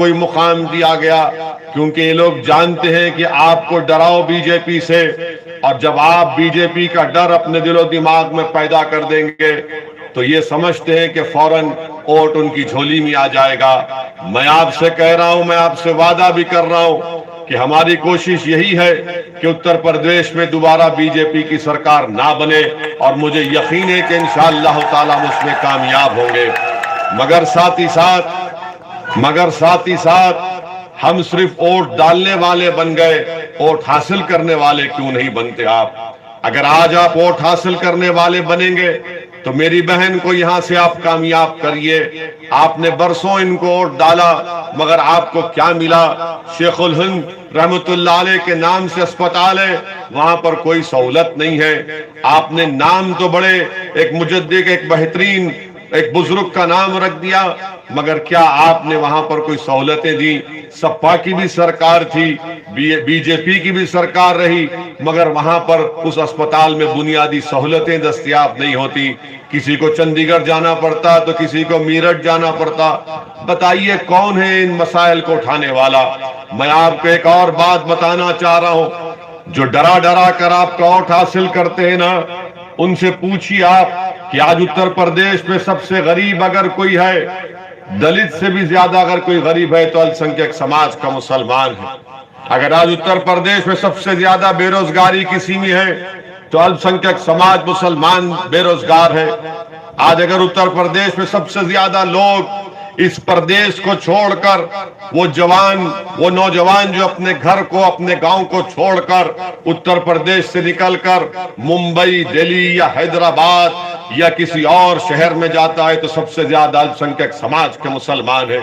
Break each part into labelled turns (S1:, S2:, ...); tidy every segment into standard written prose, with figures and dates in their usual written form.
S1: کوئی مقام دیا گیا، کیونکہ یہ لوگ جانتے ہیں کہ آپ کو ڈراؤ بی جے پی سے، اور جب آپ بی جے پی کا ڈر اپنے دل و دماغ میں پیدا کر دیں گے تو یہ سمجھتے ہیں کہ فوراً ووٹ ان کی جھولی میں آ جائے گا۔ میں آپ سے کہہ رہا ہوں، میں آپ سے وعدہ بھی کر رہا ہوں کہ ہماری کوشش یہی ہے کہ اتر پردیش میں دوبارہ بی جے پی کی سرکار نہ بنے، اور مجھے یقین ہے کہ انشاءاللہ تعالی ہم اس میں کامیاب ہوں گے۔ مگر ساتھ ہی ساتھ ہم صرف ووٹ ڈالنے والے بن گئے، ووٹ حاصل کرنے والے کیوں نہیں بنتے آپ؟ اگر آج آپ ووٹ حاصل کرنے والے بنیں گے تو میری بہن کو یہاں سے آپ کامیاب کریے۔ آپ نے برسوں ان کو ووٹ ڈالا، مگر آپ کو کیا ملا؟ شیخ الہند رحمت اللہ علیہ کے نام سے اسپتال ہے، وہاں پر کوئی سہولت نہیں ہے۔ آپ نے نام تو بڑے ایک مجدد، ایک بہترین ایک بزرگ کا نام رکھ دیا، مگر کیا آپ نے وہاں پر کوئی سہولتیں دی؟ سپا کی بھی سرکار تھی، بی جے پی کی بھی سرکار رہی، مگر وہاں پر اس اسپتال میں بنیادی سہولتیں دستیاب نہیں ہوتی۔ کسی کو چندی گڑھ جانا پڑتا تو کسی کو میرٹھ جانا پڑتا۔ بتائیے کون ہے ان مسائل کو اٹھانے والا؟ میں آپ کو ایک اور بات بتانا چاہ رہا ہوں، جو ڈرا کر آپ کا ووٹ حاصل کرتے ہیں نا، ان سے پوچھیے آپ کہ آج اتر پردیش میں سب سے غریب اگر کوئی ہے، دلت سے بھی زیادہ اگر کوئی غریب ہے تو السنکھیک سماج کا مسلمان ہے۔ اگر آج اتر پردیش میں سب سے زیادہ بے روزگاری کسی میں ہے تو السنکھیک سماج مسلمان بے روزگار ہے۔ آج اگر اتر پردیش میں سب سے زیادہ لوگ اس پردیش کو چھوڑ کر، وہ نوجوان جو اپنے گھر کو، اپنے گاؤں کو چھوڑ کر اتر پردیش سے نکل کر ممبئی، دہلی یا حیدرآباد یا کسی اور شہر میں جاتا ہے تو سب سے زیادہ السنکھیک سماج کے مسلمان ہیں۔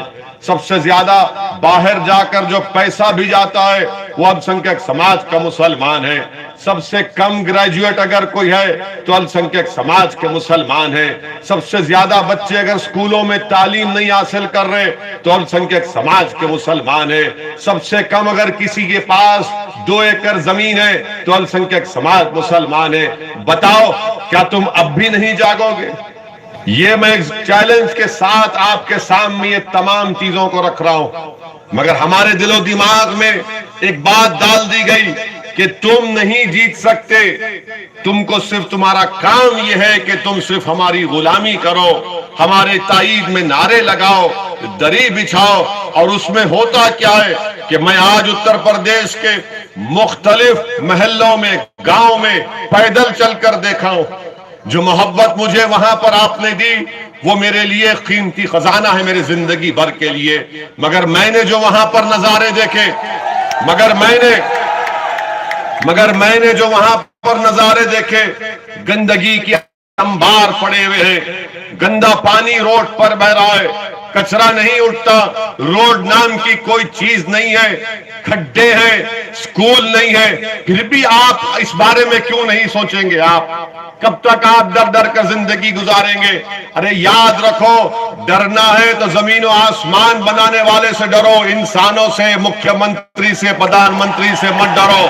S1: سب سے زیادہ باہر جا کر جو پیسہ بھی جاتا ہے وہ السنکھیک سماج کا مسلمان ہے۔ سب سے کم گریجویٹ اگر کوئی ہے تو السنکھیک سماج کے مسلمان ہیں۔ سب سے زیادہ بچے اگر اسکولوں میں تعلیم نہیں حاصل کر رہے تو السنکھیک سماج کے مسلمان ہیں۔ سب سے کم اگر کسی کے پاس 2 ایکڑ زمین ہے تو السنکھیک سماج مسلمان ہے۔ بتاؤ کیا تم اب بھی نہیں جاگو گے؟ یہ میں ایک چیلنج کے ساتھ آپ کے سامنے یہ تمام چیزوں کو رکھ رہا ہوں، مگر ہمارے دل و دماغ میں ایک بات ڈال دی گئی کہ تم نہیں جیت سکتے، تم کو صرف تمہارا کام یہ ہے کہ تم صرف ہماری غلامی کرو، ہمارے تائید میں نعرے لگاؤ، دری بچھاؤ۔ اور اس میں ہوتا کیا ہے کہ میں آج اتر پردیش کے مختلف محلوں میں، گاؤں میں پیدل چل کر دیکھا ہوں۔ جو محبت مجھے وہاں پر آپ نے دی وہ میرے لیے قیمتی خزانہ ہے، میری زندگی بھر کے لیے۔ مگر میں نے جو وہاں پر نظارے دیکھے، مگر میں نے جو وہاں پر نظارے دیکھے، گندگی کی انبار پڑے ہوئے ہیں، گندا پانی روڈ پر بہ رہا ہے، کچرا نہیں اٹھتا، روڈ نام کی کوئی چیز نہیں ہے، کھڈے ہیں، سکول نہیں ہے، پھر بھی آپ اس بارے میں کیوں نہیں سوچیں گے؟ آپ کب تک آپ ڈر کر زندگی گزاریں گے؟ ارے یاد رکھو، ڈرنا ہے تو زمین و آسمان بنانے والے سے ڈرو، انسانوں سے، مکھیہ منتری سے، پردھان منتری سے مت ڈرو۔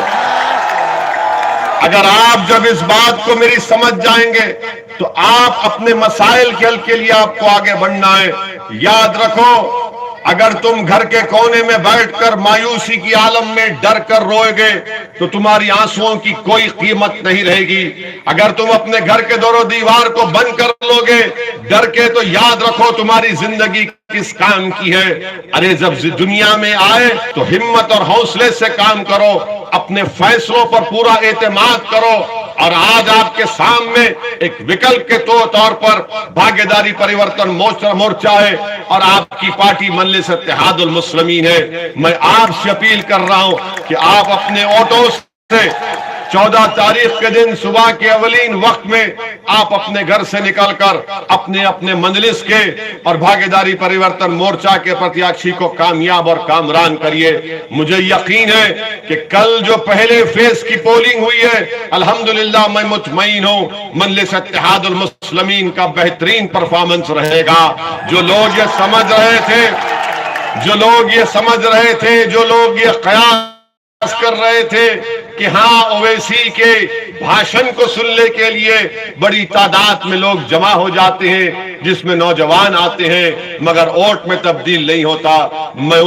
S1: اگر آپ جب اس بات کو میری سمجھ جائیں گے تو آپ اپنے مسائل کے حل کے لیے آپ کو آگے بڑھنا ہے۔ یاد رکھو، اگر تم گھر کے کونے میں بیٹھ کر مایوسی کی عالم میں ڈر کر روئے گے تو تمہاری آنسوؤں کی کوئی قیمت نہیں رہے گی۔ اگر تم اپنے گھر کے دور و دیوار کو بند کر لو گے ڈر کے تو یاد رکھو تمہاری زندگی کس کام کی ہے۔ ارے جب دنیا میں آئے تو ہمت اور حوصلے سے کام کرو، اپنے فیصلوں پر پورا اعتماد کرو۔ اور آج آپ کے سامنے ایک وکلپ کے طور پر بھاگیداری پریورتن مورچہ ہے اور آپ کی پارٹی مجلس اتحاد المسلمین ہے۔ میں آپ سے اپیل کر رہا ہوں کہ آپ اپنے آٹو سے 14 تاریخ کے دن صبح کے اولین وقت میں آپ اپنے گھر سے نکل کر اپنے مجلس کے اور بھاگیداری پریورتن مورچہ کے پرتیاکشی کو کامیاب اور کامران کریے۔ مجھے یقین ہے کہ کل جو پہلے فیز کی پولنگ ہوئی ہے، الحمدللہ میں مطمئن ہوں مجلس اتحاد المسلمین کا بہترین پرفارمنس رہے گا۔ جو لوگ یہ سمجھ رہے تھے، جو لوگ یہ قیاس کر رہے تھے کہ ہاں اویسی کے بھاشن کو سننے کے لیے بڑی تعداد میں لوگ جمع ہو جاتے ہیں، جس میں نوجوان آتے ہیں، مگر ووٹ میں تبدیل نہیں ہوتا، میں ان